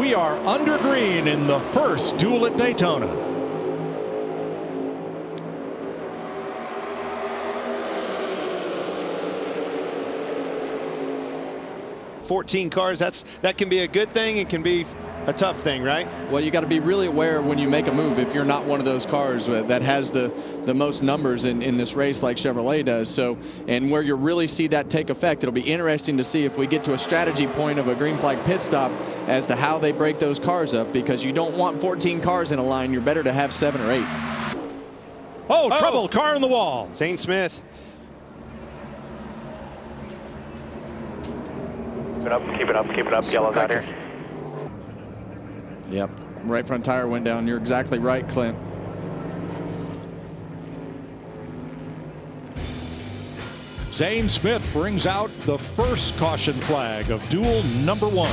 We are under green in the first duel at Daytona. $14 cars, that can be a good thing. It can be a tough thing, right? Well, you got to be really aware when you make a move if you're not one of those cars that has the most numbers in this race like Chevrolet does. So, and where you really see that take effect, it'll be interesting to see if we get to a strategy point of a green flag pit stop as to how they break those cars up, because you don't want 14 cars in a line. You're better to have 7 or 8. Oh, trouble, car in the wall. Zane Smith. Keep it up, yellow's out here. Yep, right front tire went down. You're exactly right, Clint. Zane Smith brings out the first caution flag of duel number 1.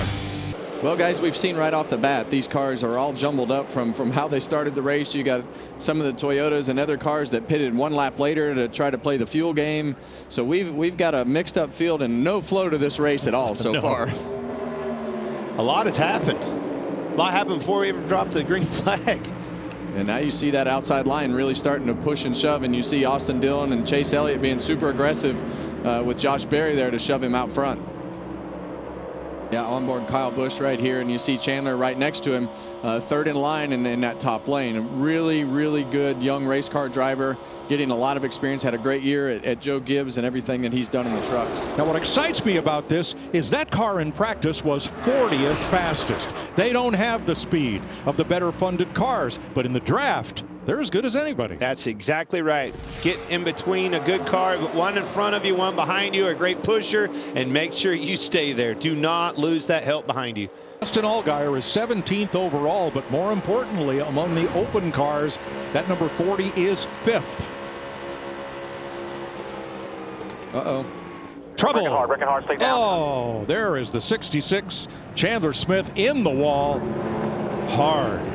Well, guys, we've seen right off the bat these cars are all jumbled up from how they started the race. You got some of the Toyotas and other cars that pitted 1 lap later to try to play the fuel game. So we've got a mixed up field and no flow to this race at all so far. A lot has happened. A lot happened before we even dropped the green flag. And now you see that outside line really starting to push and shove, and you see Austin Dillon and Chase Elliott being super aggressive with Josh Berry there to shove him out front. Yeah, onboard Kyle Busch right here, and you see Chandler right next to him, third in line in that top lane. A really, really good young race car driver, getting a lot of experience, had a great year at Joe Gibbs and everything that he's done in the trucks. Now, what excites me about this is that car in practice was 40th fastest. They don't have the speed of the better funded cars, but in the draft, they're as good as anybody. That's exactly right. Get in between a good car, one in front of you, one behind you, a great pusher, and make sure you stay there. Do not lose that help behind you. Justin Allgaier is 17th overall, but more importantly, among the open cars, that number 40 is 5th. Uh-oh. Trouble. Wrecking hard, stay down. Oh, there is the 66 Chandler Smith in the wall. Hard.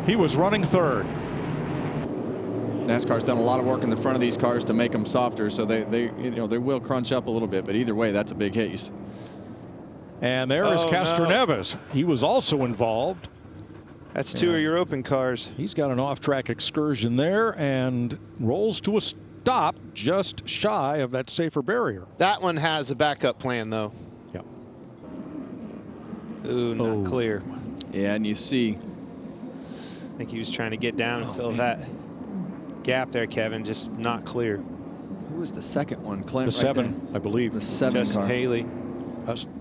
He was running third. NASCAR's done a lot of work in the front of these cars to make them softer, so they will crunch up a little bit, but either way, that's a big hit. And there is Castro Neves. He was also involved. That's 2 of your open cars. He's got an off-track excursion there and rolls to a stop just shy of that safer barrier. That one has a backup plan, though. Yep. Ooh, not clear. Yeah, and you see. I think he was trying to get down and fill that gap there, Kevin. Just not clear. Who was the second one? Clint, the 7, I believe. The 7 Justin car. Haley.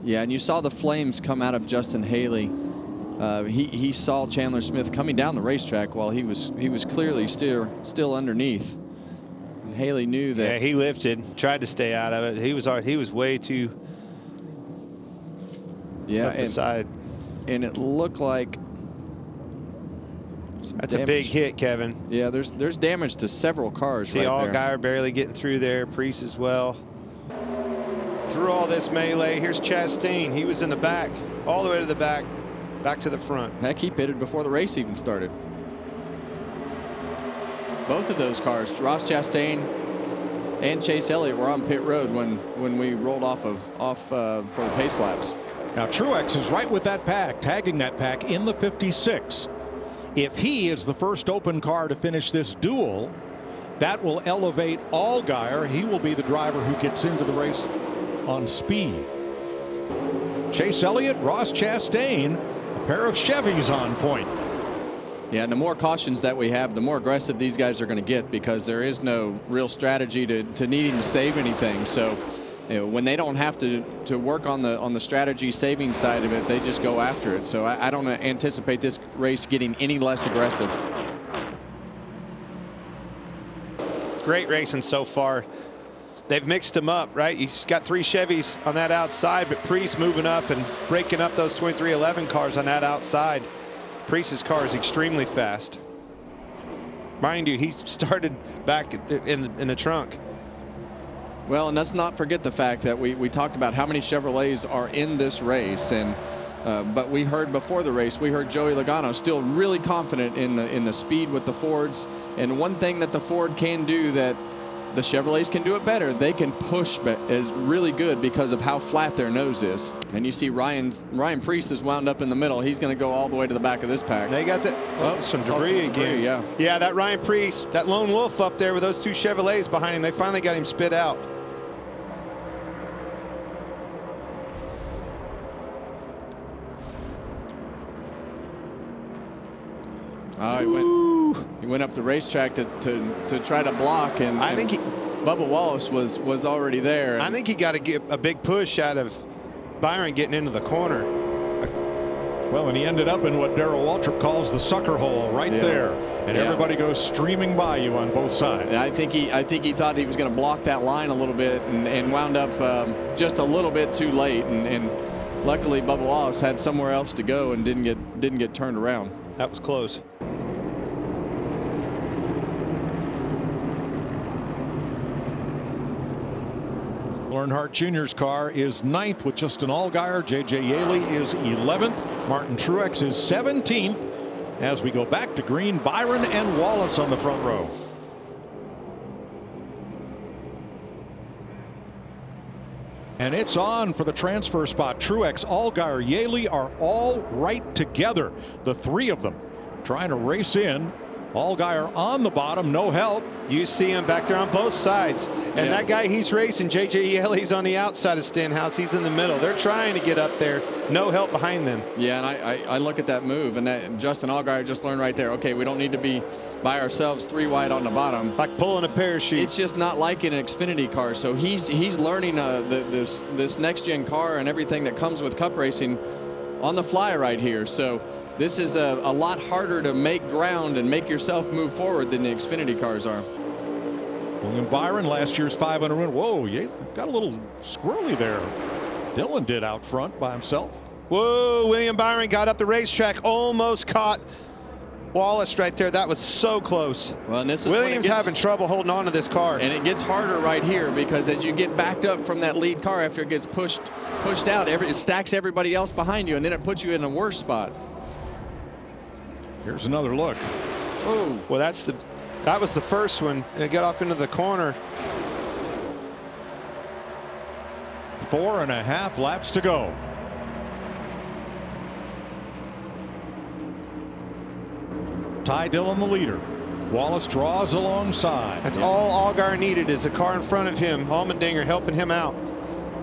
Yeah, and you saw the flames come out of Justin Haley. He saw Chandler Smith coming down the racetrack while he was clearly still underneath. And Haley knew that. Yeah, he lifted, tried to stay out of it. He was way too up the side. And it looked like. That's a big hit, Kevin. Yeah, there's damage to several cars. See Allgaier barely getting through there. Priest as well. Through all this melee, here's Chastain. He was in the back, all the way to the back to the front. Heck, he pitted before the race even started. Both of those cars, Ross Chastain and Chase Elliott, were on pit road when we rolled off for the pace laps. Now Truex is right with that pack, tagging that pack in the 56. If he is the first open car to finish this duel, that will elevate Allgaier. He will be the driver who gets into the race on speed. Chase Elliott, Ross Chastain, a pair of Chevys on point. Yeah, and the more cautions that we have, the more aggressive these guys are going to get, because there is no real strategy to needing to save anything. So, when they don't have to work on the strategy saving side of it, they just go after it. So I don't anticipate this race getting any less aggressive. Great racing so far. They've mixed them up, right? He's got 3 Chevys on that outside, but Priest moving up and breaking up those 2311 cars on that outside. Priest's car is extremely fast. Mind you, he started back in the trunk. Well, and let's not forget the fact that we talked about how many Chevrolets are in this race, and but we heard before the race, we heard Joey Logano still really confident in the speed with the Fords. And one thing that the Ford can do that the Chevrolets can do it better. They can push is really good because of how flat their nose is. And you see Ryan Preece is wound up in the middle. He's going to go all the way to the back of this pack. They got some debris again. Yeah. Yeah, that Ryan Preece, that lone wolf up there with those two Chevrolets behind him, they finally got him spit out. He went up the racetrack to try to block, and I think Bubba Wallace was already there. I think he got to get a big push out of Byron getting into the corner. Well, and he ended up in what Darrell Waltrip calls the sucker hole right there, and everybody goes streaming by you on both sides. I think he thought he was going to block that line a little bit and wound up just a little bit too late, and luckily Bubba Wallace had somewhere else to go and didn't get turned around. That was close. Earnhardt Jr.'s car is 9th with just an Allgaier. J.J. Yaley is 11th. Martin Truex is 17th. As we go back to green, Byron and Wallace on the front row. And it's on for the transfer spot. Truex, Allgaier, Yaley are all right together. The three of them trying to race in. Allgaier on the bottom, no help. You see him back there on both sides. And that guy he's racing, J.J. Yaley's on the outside of Stenhouse. He's in the middle. They're trying to get up there. No help behind them. Yeah, and I look at that move, and Justin Allgaier just learned right there, okay, we don't need to be by ourselves 3 wide on the bottom. Like pulling a parachute. It's just not like an Xfinity car. So he's learning this next-gen car and everything that comes with Cup racing on the fly right here. So this is a lot harder to make ground and make yourself move forward than the Xfinity cars are. William Byron, last year's 500 win. Whoa, you got a little squirrely there. Dillon did out front by himself. Whoa, William Byron got up the racetrack, almost caught Wallace right there. That was so close. Well, and this is Williams having trouble holding on to this car. And it gets harder right here because as you get backed up from that lead car after it gets pushed out, it stacks everybody else behind you, and then it puts you in a worse spot. Here's another look. Oh, well, that was the first one. It got off into the corner. 4.5 laps to go. Ty Dillon the leader. Wallace draws alongside. That's all Allgaier needed is a car in front of him. Allmendinger helping him out.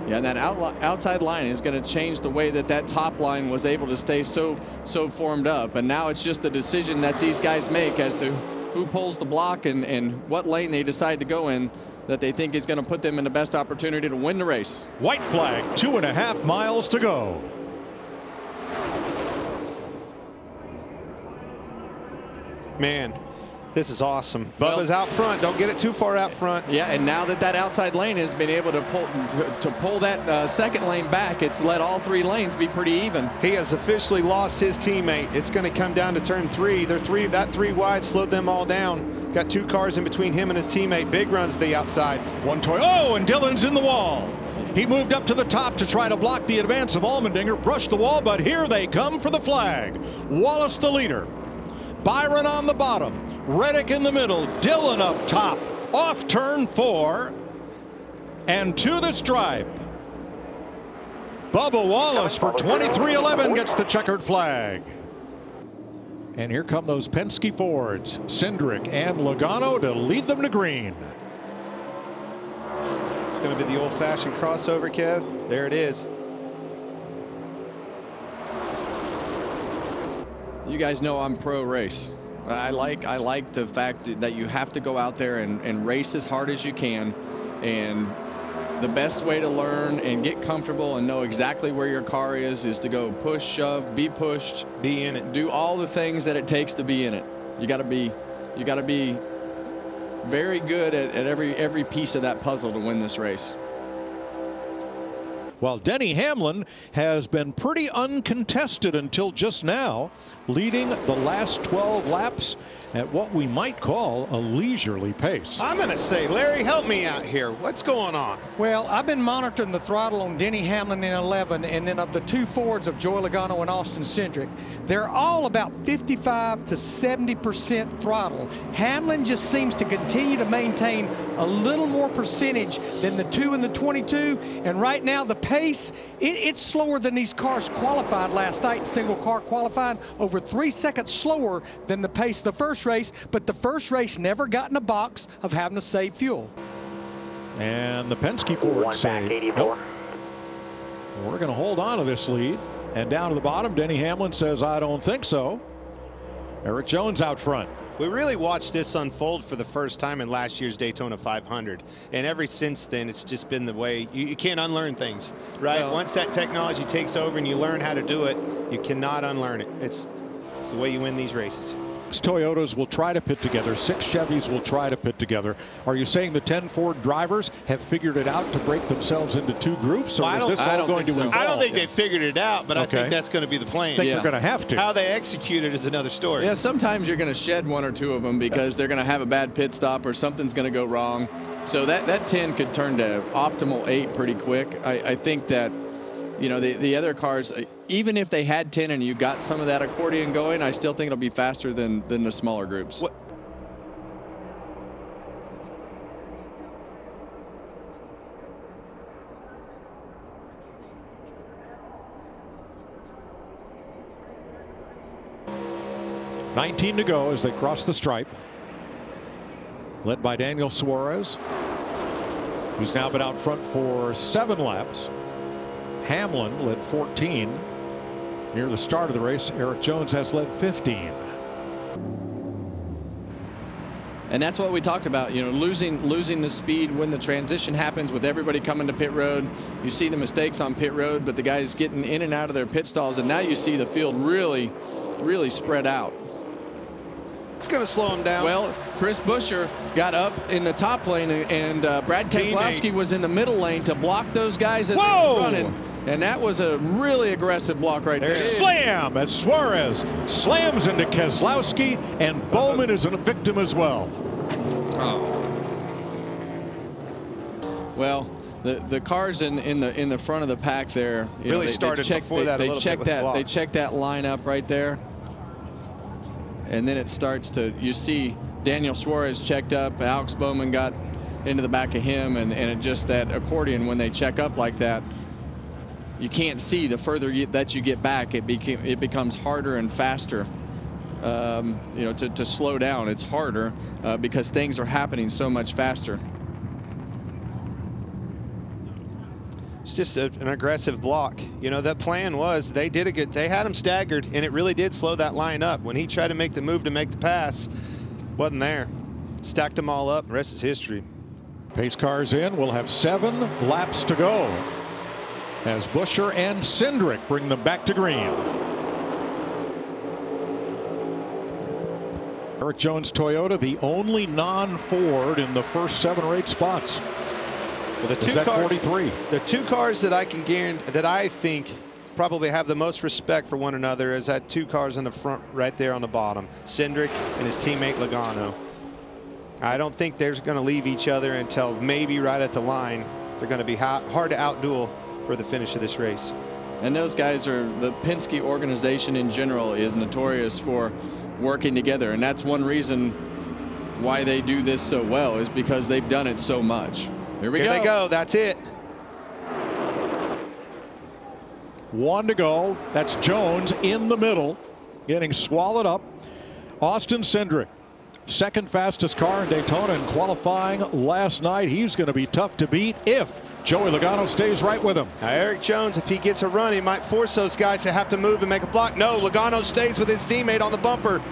Yeah, and that outside line is going to change the way that top line was able to stay so formed up. And now it's just the decision that these guys make as to who pulls the block and what lane they decide to go in that they think is going to put them in the best opportunity to win the race. White flag, 2.5 miles to go. Man, this is awesome. Bubba's out front. Don't get it too far out front. Yeah, and now that outside lane has been able to pull that second lane back, it's let all 3 lanes be pretty even. He has officially lost his teammate. It's going to come down to turn 3. That 3 wide slowed them all down. Got 2 cars in between him and his teammate. Big runs to the outside. One toy. Oh, and Dillon's in the wall. He moved up to the top to try to block the advance of Allmendinger. Brushed the wall, but here they come for the flag. Wallace the leader. Byron on the bottom. Reddick in the middle. Dillon up top. Off turn 4. And to the stripe. Bubba Wallace for 23-11 gets the checkered flag. And here come those Penske Fords. Cindric and Logano to lead them to green. It's going to be the old-fashioned crossover, Kev. There it is. You guys know I'm pro race. I like the fact that you have to go out there and race as hard as you can, and the best way to learn and get comfortable and know exactly where your car is to go push, shove, be pushed, be in it, do all the things that it takes to be in it. You got to be very good at every piece of that puzzle to win this race. While Denny Hamlin has been pretty uncontested until just now, leading the last 12 laps at what we might call a leisurely pace. I'm going to say, Larry, help me out here. What's going on? Well, I've been monitoring the throttle on Denny Hamlin in 11, and then of the two Fords of Joey Logano and Austin Cindric, they're all about 55 to 70% throttle. Hamlin just seems to continue to maintain a little more percentage than the 2 and the 22, and right now the pace, it's slower than these cars qualified last night. Single car qualifying over 3 seconds slower than the pace of the first race, but the first race never got in a box of having to save fuel. And the Penske Ford say, nope, we're going to hold on to this lead. And down to the bottom, Denny Hamlin says, I don't think so. Erik Jones out front. We really watched this unfold for the first time in last year's Daytona 500. And ever since then, it's just been the way you can't unlearn things, right? Well, once that technology takes over and you learn how to do it, you cannot unlearn it. It's the way you win these races. 6 Toyotas will try to pit together. 6 Chevys will try to pit together. Are you saying the 10 Ford drivers have figured it out to break themselves into 2 groups? Or is this all going to evolve? I don't think they figured it out, but I think that's going to be the plan. I think they're going to have to. How they execute it is another story. Yeah, sometimes you're going to shed 1 or 2 of them because they're going to have a bad pit stop or something's going to go wrong. So that 10 could turn to optimal 8 pretty quick. I think that, you know, the other cars, even if they had 10 and you got some of that accordion going, I still think it'll be faster than the smaller groups. What? $19 to go as they cross the stripe. Led by Daniel Suarez, who's now been out front for 7 laps. Hamlin led 14. Near the start of the race, Erik Jones has led 15. And that's what we talked about, you know, losing the speed when the transition happens with everybody coming to pit road. You see the mistakes on pit road, but the guys getting in and out of their pit stalls, and now you see the field really spread out. It's going to slow him down. Well, Chris Buescher got up in the top lane, and Brad Keselowski was in the middle lane to block those guys as they were running. And that was a really aggressive block right there. Slam as Suarez slams into Keselowski, and Bowman is a victim as well. Oh. Well, the cars in the front of the pack there really started before that a little bit with the block. They check that lineup right there. And then it starts to, you see Daniel Suarez checked up, Alex Bowman got into the back of him, and it just that accordion, when they check up like that, you can't see. The further that you get back, it becomes harder and faster. You know, to slow down, it's harder because things are happening so much faster. It's just an aggressive block. You know, that plan was they had him staggered, and it really did slow that line up. When he tried to make the move to make the pass, wasn't there. Stacked them all up, the rest is history. Pace cars in. We'll have 7 laps to go as Buescher and Cindric bring them back to green. Erik Jones Toyota, the only non-Ford in the first 7 or 8 spots. Well, the two cars that I can guarantee, that I think probably have the most respect for one another, is that 2 cars in the front right there on the bottom, Cindric and his teammate Logano. I don't think they're going to leave each other until maybe right at the line. They're going to be hard to outduel for the finish of this race. And those guys are, the Penske organization in general is notorious for working together, and that's one reason why they do this so well, is because they've done it so much. Here they go. That's it. 1 to go. That's Jones in the middle, getting swallowed up. Austin Cindric, second fastest car in Daytona in qualifying last night. He's going to be tough to beat if Joey Logano stays right with him. Now, Erik Jones, if he gets a run, he might force those guys to have to move and make a block. No, Logano stays with his teammate on the bumper.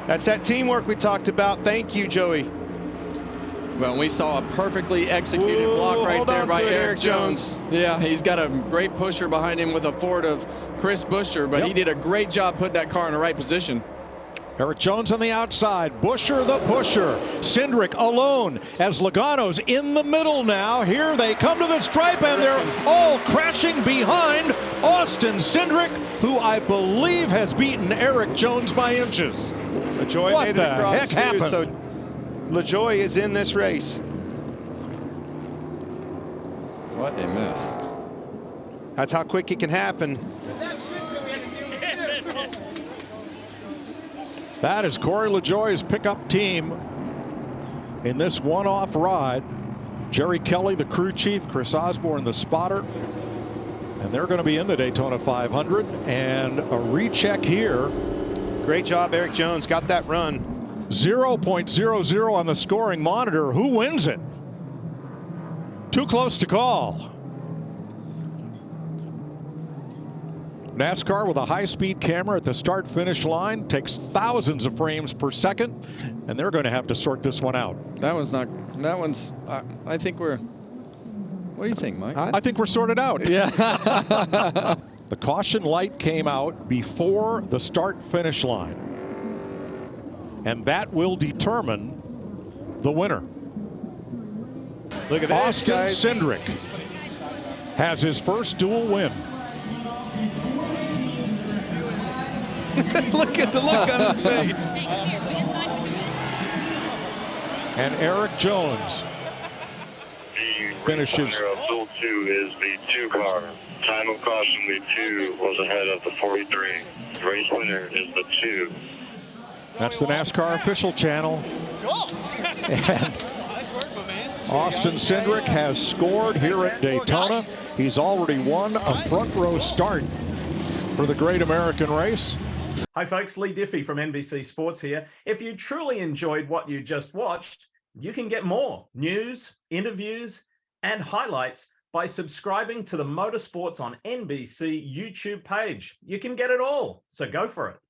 That's that teamwork we talked about. Thank you, Joey. Well, we saw a perfectly executed block right there by Erik Jones. Yeah, he's got a great pusher behind him with a Ford of Chris Buescher, but he did a great job putting that car in the right position. Eric Jones on the outside, Buescher the pusher, Cindric alone as Logano's in the middle now. Here they come to the stripe and they're all crashing behind Austin Cindric, who I believe has beaten Eric Jones by inches. LaJoie What made the it across heck too, happened? so LaJoie is in this race. What a mess. That's how quick it can happen. That is Corey LaJoie's pickup team in this one-off ride. Jerry Kelly, the crew chief, Chris Osborne, the spotter. And they're going to be in the Daytona 500. And a recheck here. Great job, Eric Jones. Got that run. 0.00 on the scoring monitor. Who wins it? Too close to call. NASCAR with a high-speed camera at the start-finish line takes thousands of frames per second, and they're going to have to sort this one out. That one's, I think we're, what do you think, Mike? I think we're sorted out. Yeah. The caution light came out before the start-finish line, and that will determine the winner. Look at that, Austin guys. Cindric has his first dual win. Look at the look on his face. And Eric Jones finishes. Duel 2 is the 2 car. Time of caution, the 2 was ahead of the 43. The race winner is the 2. That's the NASCAR official channel. And Austin Cindric has scored here at Daytona. He's already won a front row start for the Great American Race. Hi folks, Lee Diffie from NBC Sports here. If you truly enjoyed what you just watched, you can get more news, interviews, and highlights by subscribing to the Motorsports on NBC YouTube page. You can get it all, so go for it.